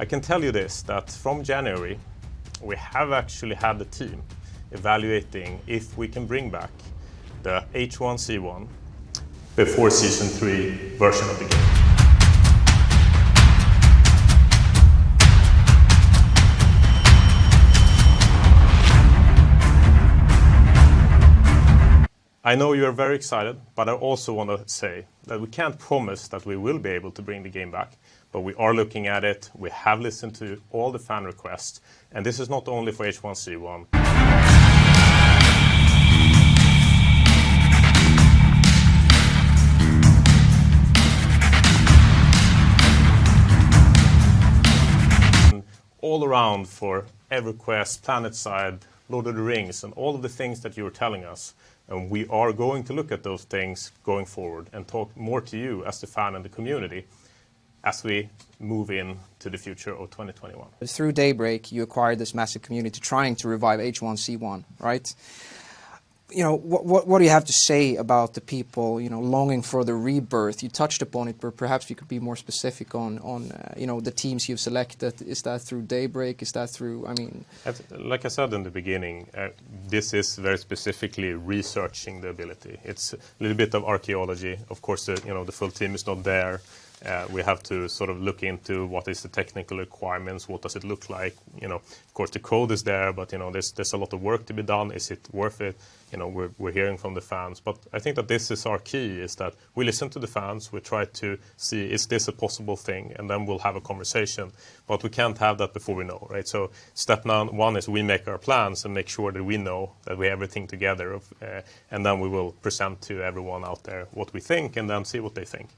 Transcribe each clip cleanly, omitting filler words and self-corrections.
I can tell you this, that from January, we have actually had the team evaluating if we can bring back the H1Z1 before Season 3 version of the game. I know you're very excited, but I also want to say that we can't promise that we will be able to bring the game back, but we are looking at it. We have listened to all the fan requests, and this is not only for H1Z1. All around for EverQuest, PlanetSide, Lord of the Rings, and all of the things that you were telling us. And we are going to look at those things going forward and talk more to you as the fan and the community as we move into the future of 2021. Through Daybreak, you acquired this massive community trying to revive H1Z1, right? You know, what do you have to say about the people, you know, longing for the rebirth? You touched upon it, but perhaps you could be more specific on you know, the teams you've selected. Is that through Daybreak? Is that through, I mean... Like I said in the beginning, this is very specifically researching the ability. It's a little bit of archaeology. Of course, the full team is not there. We have to sort of look into what is the technical requirements, what does it look like. You know, of course the code is there, but you know, there's a lot of work to be done. Is it worth it? You know, we're hearing from the fans, but I think that this is our key: is that we listen to the fans, we try to see is this a possible thing, and then we'll have a conversation. But we can't have that before we know, right? So step one is we make our plans and make sure that we know that we have everything together, and then we will present to everyone out there what we think, and then see what they think.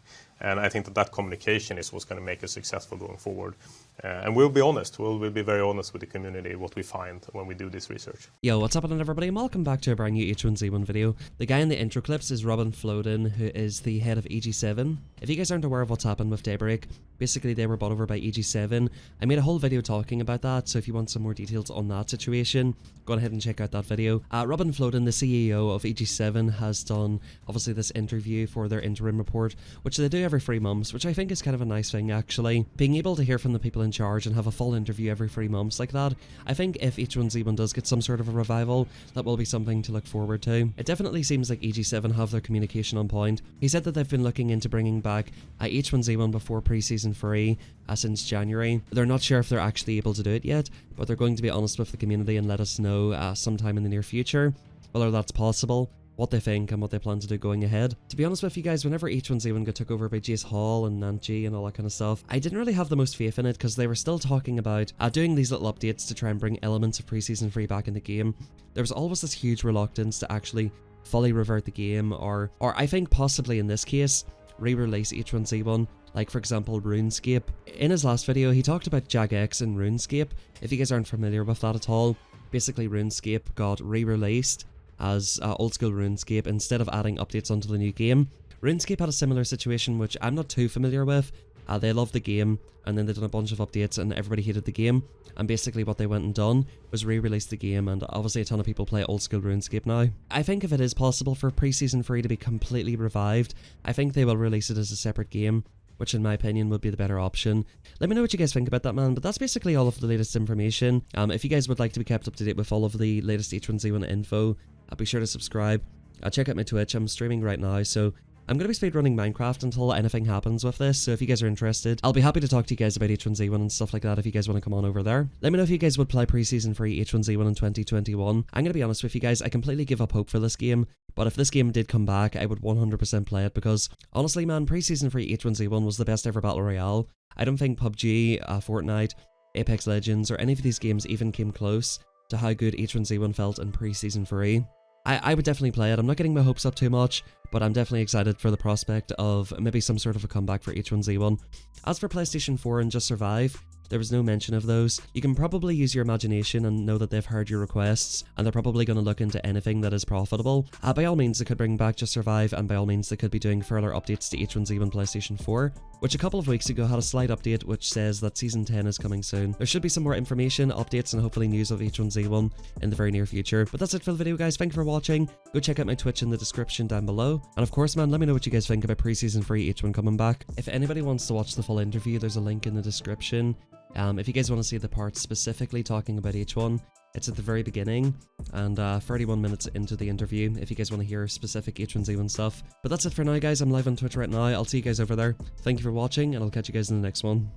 And I think that communication is what's going to make us successful going forward. And we'll be honest. We'll be very honest with the community, what we find when we do this research. Yo, what's up, everybody? And welcome back to a brand new H1Z1 video. The guy in the intro clips is Robin Floden, who is the head of EG7. If you guys aren't aware of what's happened with Daybreak, basically they were bought over by EG7. I made a whole video talking about that, so if you want some more details on that situation, go ahead and check out that video. Robin Floden, the CEO of EG7, has done obviously this interview for their interim report, which they do every 3 months, which I think is kind of a nice thing actually. Being able to hear from the people in charge and have a full interview every 3 months like that, I think if H1Z1 does get some sort of a revival, that will be something to look forward to. It definitely seems like EG7 have their communication on point. He said that they've been looking into bringing back H1Z1 before Preseason 3 since January. They're not sure if they're actually able to do it yet, but they're going to be honest with the community and let us know sometime in the near future whether that's possible, what they think and what they plan to do going ahead. To be honest with you guys, whenever H1Z1 got took over by Jace Hall and Nanji and all that kind of stuff, I didn't really have the most faith in it because they were still talking about doing these little updates to try and bring elements of Preseason 3 back in the game. There was always this huge reluctance to actually fully revert the game, or I think possibly in this case, re-release H1Z1, like for example RuneScape. In his last video, he talked about Jagex and RuneScape. If you guys aren't familiar with that at all, basically RuneScape got re-released as old school RuneScape instead of adding updates onto the new game. RuneScape had a similar situation, which I'm not too familiar with. They loved the game, and then they done a bunch of updates and everybody hated the game, and basically what they went and done was re-release the game, and obviously a ton of people play old school RuneScape now. I think if it is possible for Preseason 3 to be completely revived, I think they will release it as a separate game, which in my opinion would be the better option. Let me know what you guys think about that, man, but that's basically all of the latest information. If you guys would like to be kept up to date with all of the latest H1Z1 info, be sure to subscribe. Check out my Twitch, I'm streaming right now, so I'm going to be speedrunning Minecraft until anything happens with this, so if you guys are interested, I'll be happy to talk to you guys about H1Z1 and stuff like that if you guys want to come on over there. Let me know if you guys would play Preseason 3 H1Z1 in 2021. I'm going to be honest with you guys, I completely give up hope for this game, but if this game did come back, I would 100% play it because, honestly man, Preseason 3 H1Z1 was the best ever Battle Royale. I don't think PUBG, Fortnite, Apex Legends, or any of these games even came close to how good H1Z1 felt in Preseason 3. I would definitely play it. I'm not getting my hopes up too much, but I'm definitely excited for the prospect of maybe some sort of a comeback for H1Z1. As for PlayStation 4 and Just Survive, there was no mention of those. You can probably use your imagination and know that they've heard your requests, and they're probably going to look into anything that is profitable. By all means, they could bring back Just Survive, and by all means, they could be doing further updates to H1Z1 PlayStation 4, which a couple of weeks ago had a slight update which says that Season 10 is coming soon. There should be some more information, updates, and hopefully news of H1Z1 in the very near future. But that's it for the video, guys. Thank you for watching. Go check out my Twitch in the description down below. And of course, man, let me know what you guys think about Preseason 3 H1 coming back. If anybody wants to watch the full interview, there's a link in the description. If you guys want to see the part specifically talking about H1, it's at the very beginning and 31 minutes into the interview if you guys want to hear specific H1Z1 stuff. But that's it for now, guys. I'm live on Twitch right now. I'll see you guys over there. Thank you for watching, and I'll catch you guys in the next one.